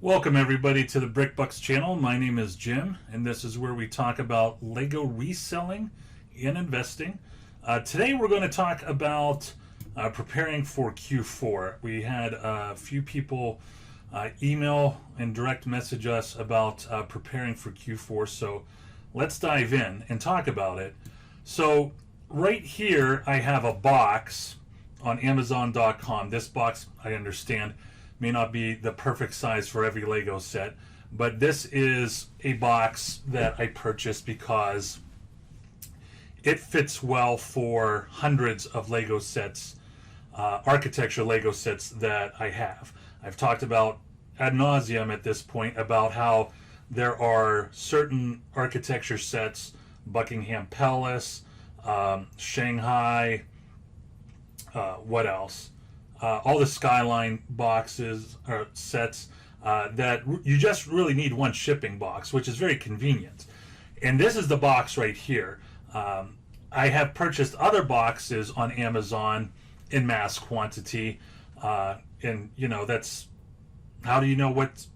Welcome everybody to the BrickBucks channel. My name is Jim, and this is where we talk about Lego reselling and investing. Today we're going to talk about preparing for Q4. We had a few people email and direct message us about preparing for Q4, so let's dive in and talk about it. So right here I have a box on Amazon.com. This box, I understand, may not be the perfect size for every Lego set, but this is a box that I purchased because it fits well for hundreds of Lego sets, architecture Lego sets that I have. I've talked about ad nauseum at this point about how there are certain architecture sets, Buckingham Palace, Shanghai, what else? All the Skyline boxes or sets that you just really need one shipping box, which is very convenient. And this is the box right here. I have purchased other boxes on Amazon in mass quantity, and you know, that's how do you know what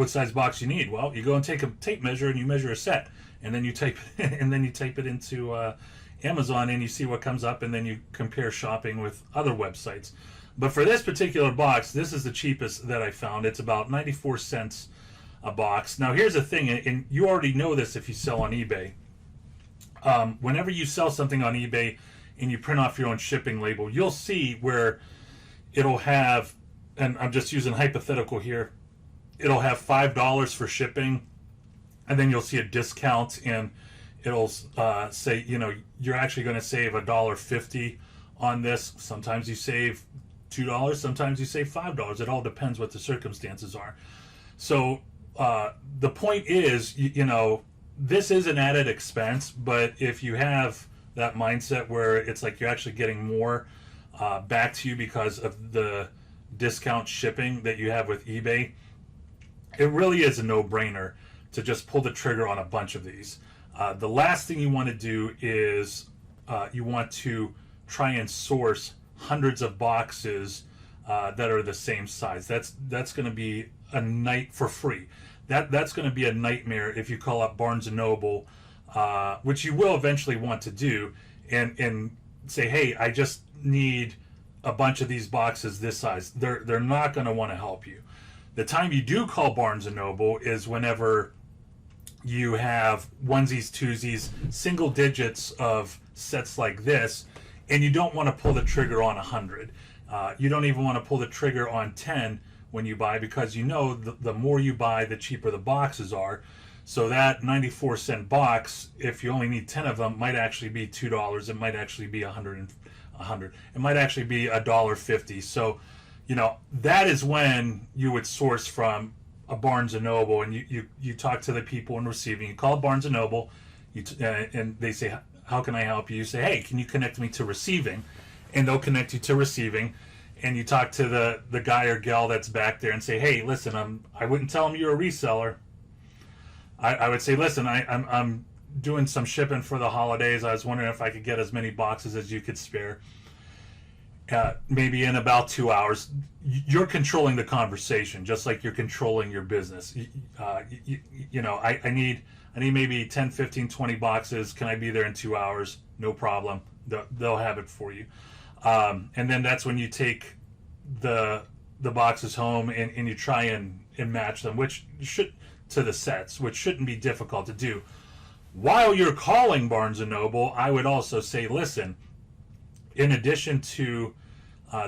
size box you need? Well, you go and take a tape measure and you measure a set, and then you type and then you type it into Amazon and you see what comes up, and then you compare shopping with other websites. But for this particular box, this is the cheapest that I found. It's about 94 cents a box. Now here's the thing, and you already know this if you sell on eBay. Whenever you sell something on eBay and you print off your own shipping label, you'll see where it'll have, and I'm just using hypothetical here, it'll have $5 for shipping, and then you'll see a discount, and it'll say, you know, you're actually going to save $1.50 on this. Sometimes you save $2, sometimes you save $5. It all depends what the circumstances are. So the point is, you know, this is an added expense, but if you have that mindset where it's like you're actually getting more back to you because of the discount shipping that you have with eBay, it really is a no-brainer to just pull the trigger on a bunch of these. The last thing you want to do is you want to try and source hundreds of boxes that are the same size. That's going to be a night for free. That's going to be a nightmare if you call up Barnes and Noble, which you will eventually want to do, and say, hey, I just need a bunch of these boxes this size. They're not going to want to help you. The time you do call Barnes and Noble is whenever you have onesies, twosies, single digits of sets like this, and you don't want to pull the trigger on 100. You don't even want to pull the trigger on 10 when you buy, because you know the more you buy, the cheaper the boxes are. So that 94-cent box, if you only need 10 of them, might actually be $2. It might actually be 100. It might actually be $1.50. So, you know, that is when you would source from a Barnes and Noble, and you talk to the people in receiving. You call Barnes and Noble, and they say, how can I help you? You say, hey, can you connect me to receiving? And they'll connect you to receiving. And you talk to the guy or gal that's back there and say, hey, listen, I wouldn't tell them you're a reseller. I would say, listen, I'm doing some shipping for the holidays. I was wondering if I could get as many boxes as you could spare. Maybe in about 2 hours. You're controlling the conversation, just like you're controlling your business. You know, I need maybe 10, 15, 20 boxes. Can I be there in 2 hours? No problem. They'll have it for you. And then that's when you take the boxes home and you try and match them, to the sets, which shouldn't be difficult to do. While you're calling Barnes & Noble, I would also say, listen, in addition to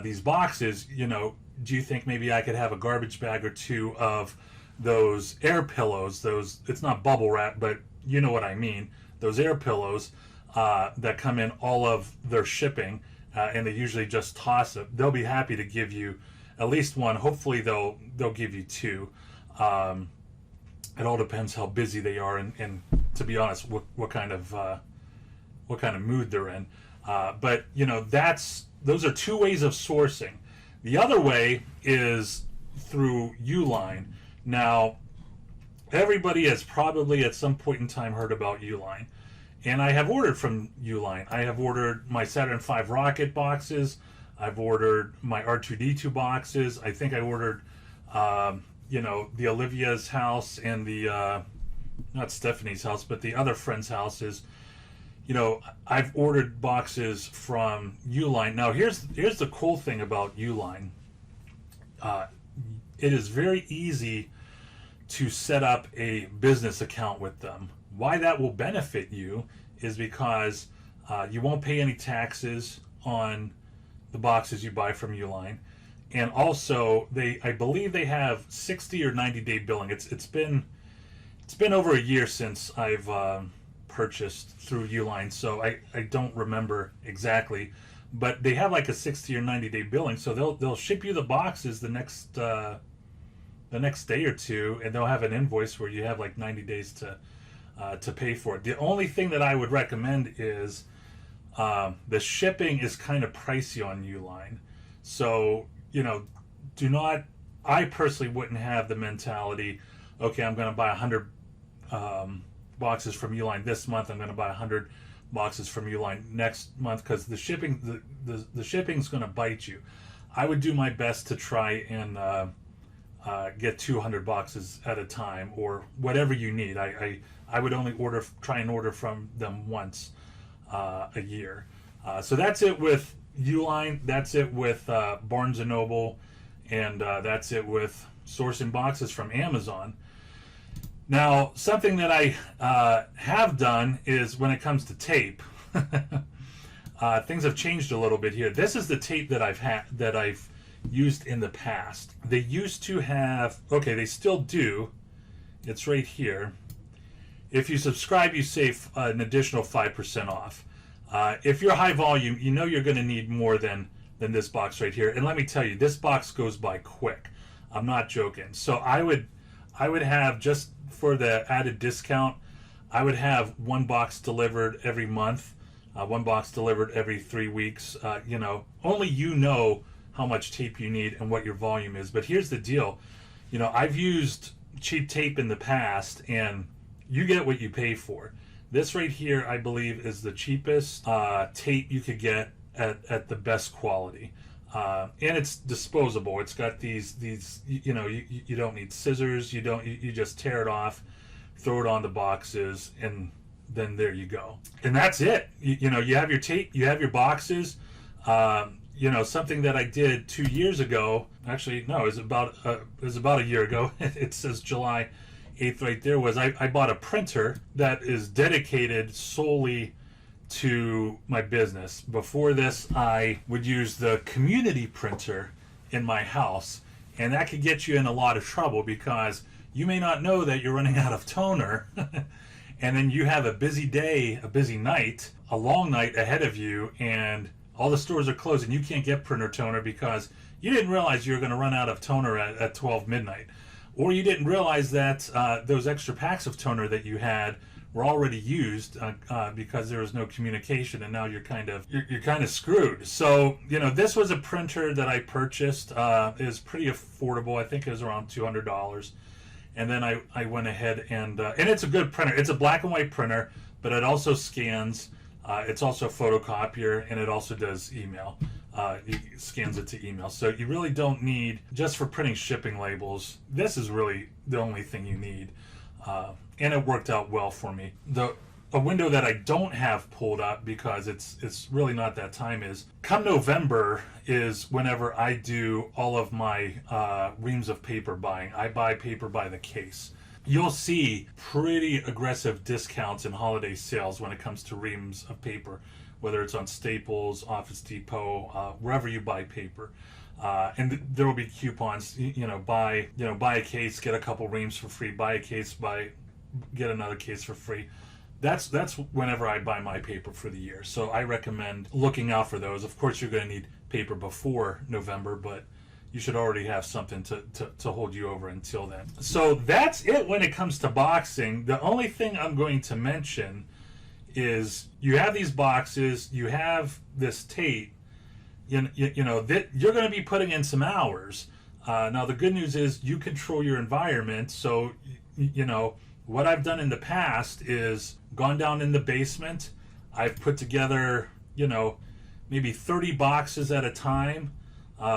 these boxes, you know, do you think maybe I could have a garbage bag or two of those air pillows? It's not bubble wrap, but you know what I mean. Those air pillows that come in all of their shipping, and they usually just toss it. They'll be happy to give you at least one. Hopefully they'll give you two. It all depends how busy they are, and to be honest, what kind of mood they're in. But you know, those are two ways of sourcing. The other way is through Uline. Now, everybody has probably at some point in time heard about Uline, and I have ordered from Uline. I have ordered my Saturn V rocket boxes. I've ordered my R2D2 boxes. I think I ordered the Olivia's house and the not Stephanie's house, but the other friend's house is, I've ordered boxes from Uline. Now here's the cool thing about Uline. It is very easy to set up a business account with them. Why that will benefit you is because you won't pay any taxes on the boxes you buy from Uline, and also I believe they have 60 or 90-day billing. It's been over a year since I've purchased through Uline, so I don't remember exactly, but they have like a 60 or 90-day billing, so they'll ship you the boxes the next day or two, and they'll have an invoice where you have like 90 days to pay for it. The only thing that I would recommend is the shipping is kind of pricey on Uline, so I personally wouldn't have the mentality, okay, I'm going to buy 100 boxes from Uline this month, I'm going to buy 100 boxes from Uline next month, because the shipping's going to bite you. I would do my best to try and get 200 boxes at a time, or whatever you need. I would only try and order from them once a year. So that's it with Uline, that's it with Barnes & Noble, and that's it with sourcing boxes from Amazon. Now, something that I have done is when it comes to tape, things have changed a little bit here. This is the tape that I've used in the past. They used to have, okay, they still do. It's right here. If you subscribe, you save an additional 5% off. If you're high volume, you're going to need more than this box right here. And let me tell you, this box goes by quick. I'm not joking. So I would have, just for the added discount, I would have one box delivered every month, one box delivered every 3 weeks. Only how much tape you need and what your volume is. But here's the deal. I've used cheap tape in the past, and you get what you pay for. This right here, I believe, is the cheapest tape you could get at the best quality. And it's disposable. It's got these you don't need scissors. You just tear it off, throw it on the boxes, and then there you go. And that's it. You have your tape, you have your boxes. Something that I did 2 years ago. Actually, no, it was about a year ago. It says July 8th right there. Was I bought a printer that is dedicated solely to my business. Before this, I would use the community printer in my house, and that could get you in a lot of trouble because you may not know that you're running out of toner and then you have a busy day, a busy night, a long night ahead of you, and all the stores are closed and you can't get printer toner because you didn't realize you were going to run out of toner at 12 midnight, or you didn't realize that those extra packs of toner that you had were already used because there was no communication, and now you're kind of screwed. So this was a printer that I purchased. It was pretty affordable. I think it was around $200, and then I went ahead and it's a good printer. It's a black and white printer, but it also scans. It's also a photocopier, and it also does email. It scans it to email. So you really don't need, just for printing shipping labels, this is really the only thing you need. And it worked out well for me. A window that I don't have pulled up because it's really not that time is come November is whenever I do all of my reams of paper buying. I buy paper by the case. You'll see pretty aggressive discounts and holiday sales when it comes to reams of paper, whether it's on Staples, Office Depot, wherever you buy paper. And there will be coupons. Buy a case, get a couple reams for free. Buy a case, get another case for free. That's whenever I buy my paper for the year. So I recommend looking out for those. Of course, you're going to need paper before November, but you should already have something to hold you over until then. So that's it when it comes to boxing. The only thing I'm going to mention is you have these boxes, you have this tape. That you're going to be putting in some hours. Now the good news is you control your environment. So what I've done in the past is gone down in the basement. I've put together maybe 30 boxes at a time.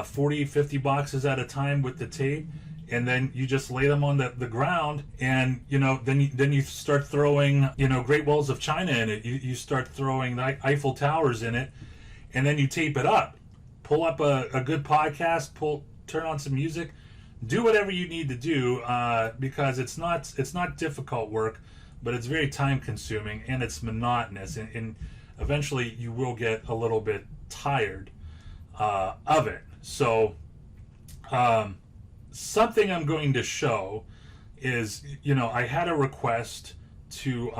40, 50 boxes at a time with the tape, and then you just lay them on the ground, and then you start throwing Great Walls of China in it. You start throwing the Eiffel Towers in it, and then you tape it up. Pull up a good podcast, turn on some music, do whatever you need to do, because it's not difficult work, but it's very time consuming and it's monotonous, and eventually you will get a little bit tired of it. So something I'm going to show is, I had a request to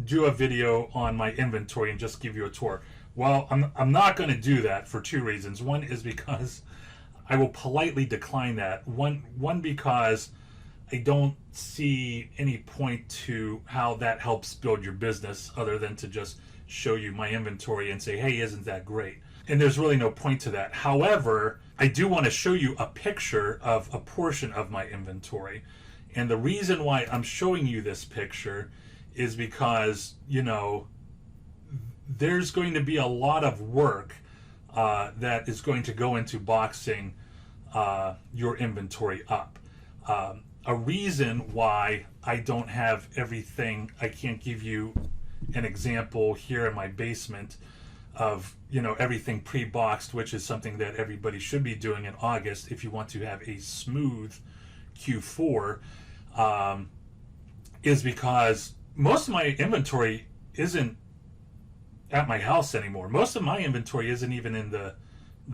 do a video on my inventory and just give you a tour. Well, I'm not going to do that for two reasons. One is because I will politely decline that. One because I don't see any point to how that helps build your business other than to just show you my inventory and say, hey, isn't that great? And there's really no point to that. However, I do want to show you a picture of a portion of my inventory. And the reason why I'm showing you this picture is because, there's going to be a lot of work that is going to go into boxing your inventory up. A reason why I don't have everything, I can't give you an example here in my basement of everything pre-boxed, which is something that everybody should be doing in August if you want to have a smooth Q4, is because most of my inventory isn't at my house anymore. Most of my inventory isn't even in the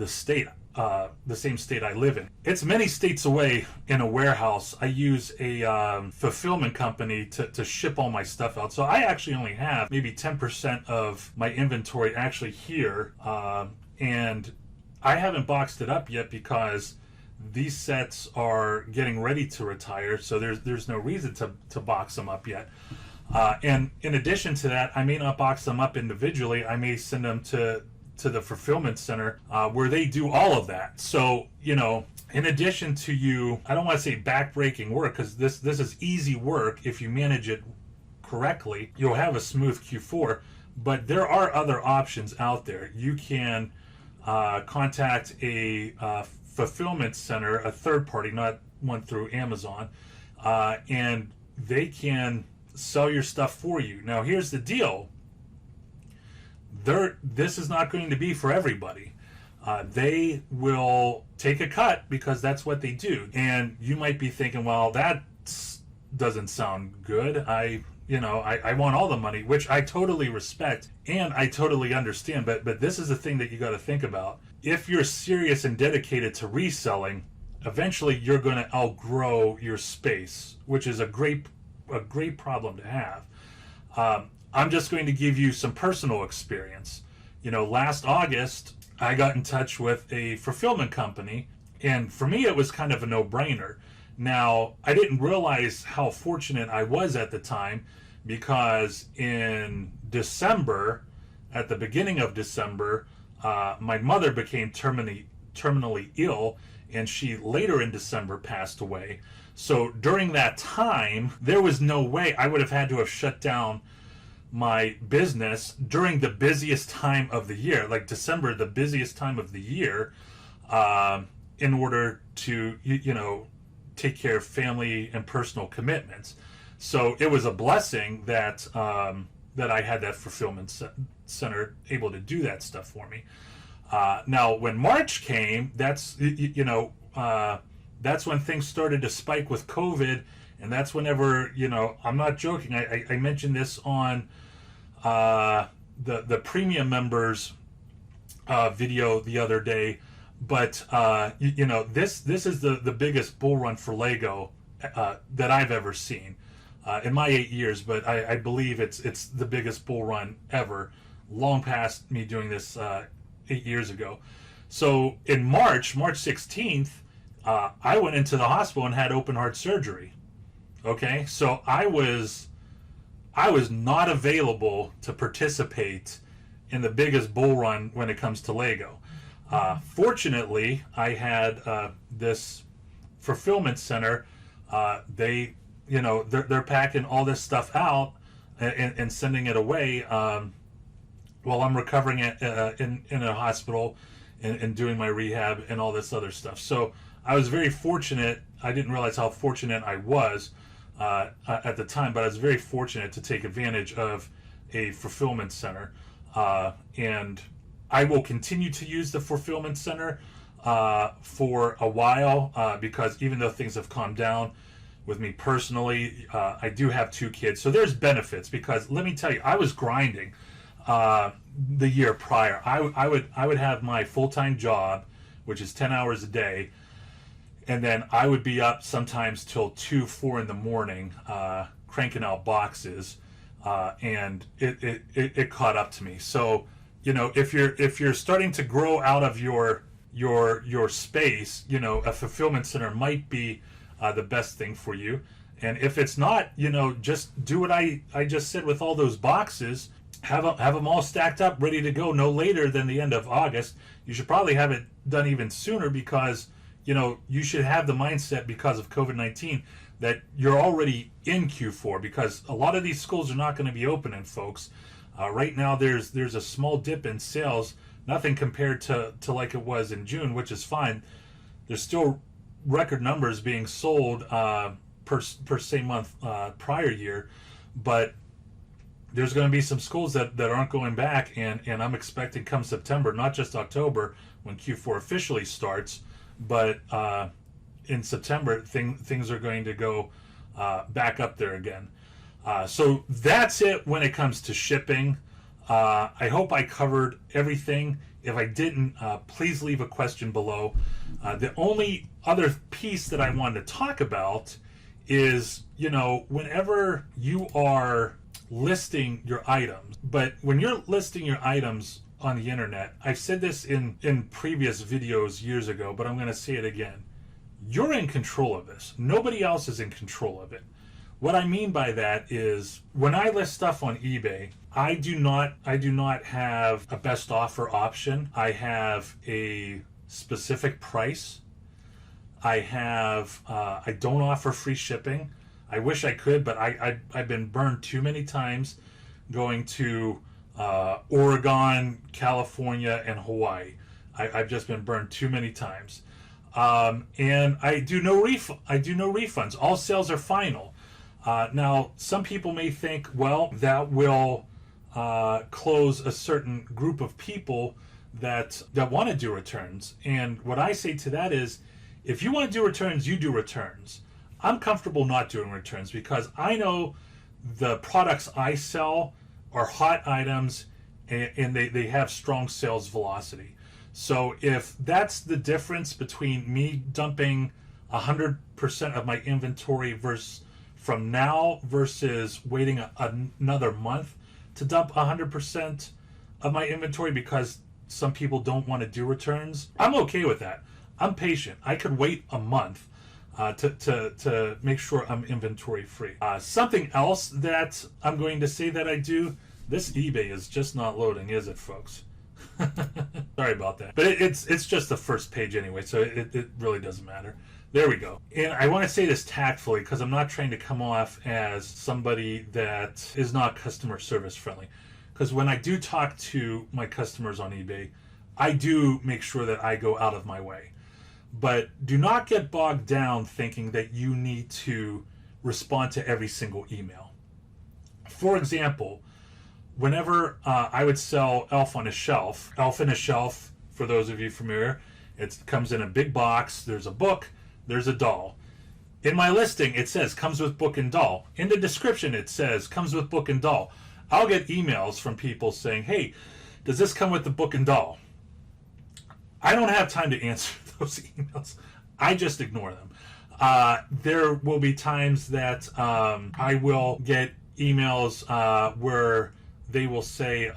state, the same state I live in. It's many states away in a warehouse. I use a fulfillment company to ship all my stuff out. So I actually only have maybe 10% of my inventory actually here, and I haven't boxed it up yet because these sets are getting ready to retire. So there's no reason to box them up yet. And in addition to that, I may not box them up individually. I may send them to the fulfillment center where they do all of that. So, in addition to you, I don't want to say backbreaking work, because this is easy work if you manage it correctly. You'll have a smooth Q4, but there are other options out there. You can contact a fulfillment center, a third party, not one through Amazon, and they can sell your stuff for you. Now, here's the deal. This is not going to be for everybody. They will take a cut because that's what they do. And you might be thinking, well, that doesn't sound good. I want all the money, which I totally respect and I totally understand. But this is the thing that you got to think about. If you're serious and dedicated to reselling, eventually you're going to outgrow your space, which is a great problem to have. I'm just going to give you some personal experience. Last August, I got in touch with a fulfillment company, and for me, it was kind of a no-brainer. Now, I didn't realize how fortunate I was at the time, because in December, at the beginning of December, my mother became terminally ill, and she later in December passed away. So during that time, there was no way I would have had to have shut down my business during the busiest time of the year, like December, the busiest time of the year, in order to, take care of family and personal commitments. So it was a blessing that I had that fulfillment center able to do that stuff for me. Now, when March came, that's when things started to spike with COVID. And that's whenever, I'm not joking. I mentioned this on the premium members video the other day. But, this is the biggest bull run for Lego that I've ever seen in my 8 years. But I believe it's the biggest bull run ever, long past me doing this 8 years ago. So in March 16th, I went into the hospital and had open heart surgery. Okay, so I was not available to participate in the biggest bull run when it comes to Lego. Fortunately, I had this fulfillment center. They're packing all this stuff out and sending it away while I'm recovering in a hospital and doing my rehab and all this other stuff. So I was very fortunate. I didn't realize how fortunate I was at the time, but I was very fortunate to take advantage of a fulfillment center. And I will continue to use the fulfillment center for a while because even though things have calmed down with me personally, I do have 2 kids. So there's benefits because let me tell you, I was grinding the year prior. I would have my full-time job, which is 10 hours a day, and then I would be up sometimes till 2, 4 in the morning cranking out boxes, and it caught up to me. So, you know, if you're starting to grow out of your space, you know, a fulfillment center might be the best thing for you. And if it's not, you know, just do what I just said with all those boxes. Have them all stacked up, ready to go no later than the end of August. You should probably have it done even sooner because, you know, you should have the mindset because of COVID-19 that you're already in Q4 because a lot of these schools are not going to be opening, folks. Right now there's a small dip in sales, nothing compared to like it was in June, which is fine. There's still record numbers being sold per same month prior year, but there's going to be some schools that aren't going back, and I'm expecting come September, not just October when Q4 officially starts, but in September things are going to go back up there again. So that's it when it comes to shipping. I hope I covered everything. If I didn't, please leave a question below. The only other piece that I wanted to talk about is, you know, whenever you are listing your items, but when you're listing your items on the internet, I've said this in previous videos years ago, but I'm going to say it again. You're in control of this. Nobody else is in control of it. What I mean by that is when I list stuff on eBay, I do not have a best offer option. I have a specific price. I don't offer free shipping. I wish I could, but I've been burned too many times going to Oregon, California, and Hawaii. I've just been burned too many times. And I do no refunds. All sales are final. Now, some people may think, well, that will close a certain group of people that want to do returns. And what I say to that is, if you want to do returns, you do returns. I'm comfortable not doing returns because I know the products I sell are hot items and they have strong sales velocity. So if that's the difference between me dumping 100% of my inventory from now versus waiting another month to dump 100% of my inventory because some people don't want to do returns, I'm okay with that. I'm patient. I could wait a month to make sure I'm inventory free. Something else that I'm going to say that I do, this eBay is just not loading, is it, folks? Sorry about that. But it's just the first page anyway, so it really doesn't matter. There we go. And I want to say this tactfully because I'm not trying to come off as somebody that is not customer service friendly. Because when I do talk to my customers on eBay, I do make sure that I go out of my way. But do not get bogged down thinking that you need to respond to every single email. For example, whenever I would sell Elf on a Shelf, Elf on a Shelf, for those of you familiar, it comes in a big box, there's a book, there's a doll. In my listing, it says comes with book and doll. In the description, it says comes with book and doll. I'll get emails from people saying, hey, does this come with the book and doll? I don't have time to answer those emails. I just ignore them. There will be times that I will get emails where they will say,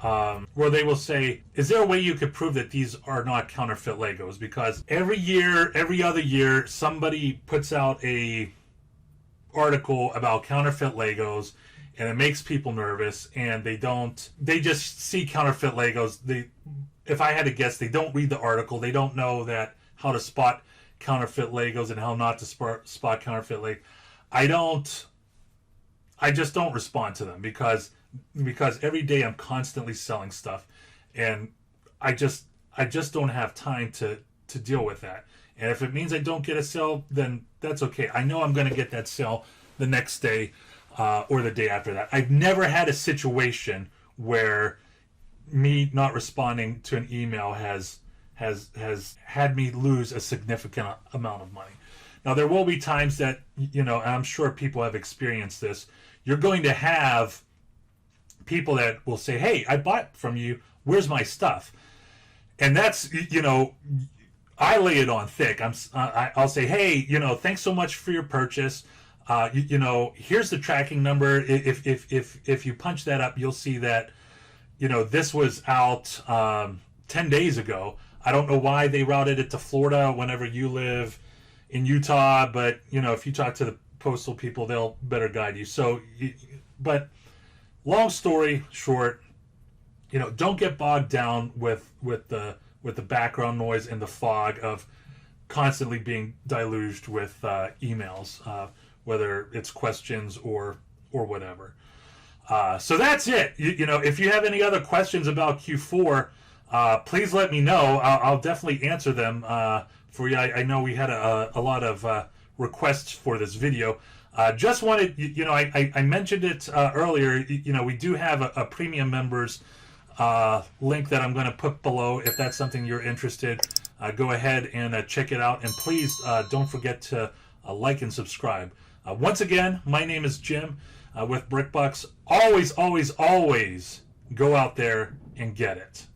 is there a way you could prove that these are not counterfeit Legos? Because every other year, somebody puts out a article about counterfeit Legos, and it makes people nervous, and they just see counterfeit Legos. If I had to guess, they don't read the article. They don't know how to spot counterfeit Legos and how not to spot counterfeit Legos. I just don't respond to them because every day I'm constantly selling stuff, and I I just don't have time to deal with that. And if it means I don't get a sale, then that's okay. I know I'm going to get that sale the next day or the day after that. I've never had a situation where me not responding to an email has had me lose a significant amount of money. Now, there will be times that, and I'm sure people have experienced this. You're going to have people that will say, hey, I bought from you. Where's my stuff? And that's, I lay it on thick. I'll say, hey, thanks so much for your purchase. Here's the tracking number. If you punch that up, you'll see that, this was out 10 days ago. I don't know why they routed it to Florida whenever you live in Utah, but, if you talk to the postal people, they'll better guide you. So, but long story short, don't get bogged down with the background noise and the fog of constantly being deluged with emails, whether it's questions or whatever. So that's it. If you have any other questions about Q4, please let me know. I'll definitely answer them for you. I know we had a lot of requests for this video. Just wanted, I mentioned it earlier. We do have a premium members link that I'm going to put below. If that's something you're interested, go ahead and check it out. And please don't forget to like and subscribe. Once again, my name is Jim with BrickBucks. Always, always, always go out there and get it.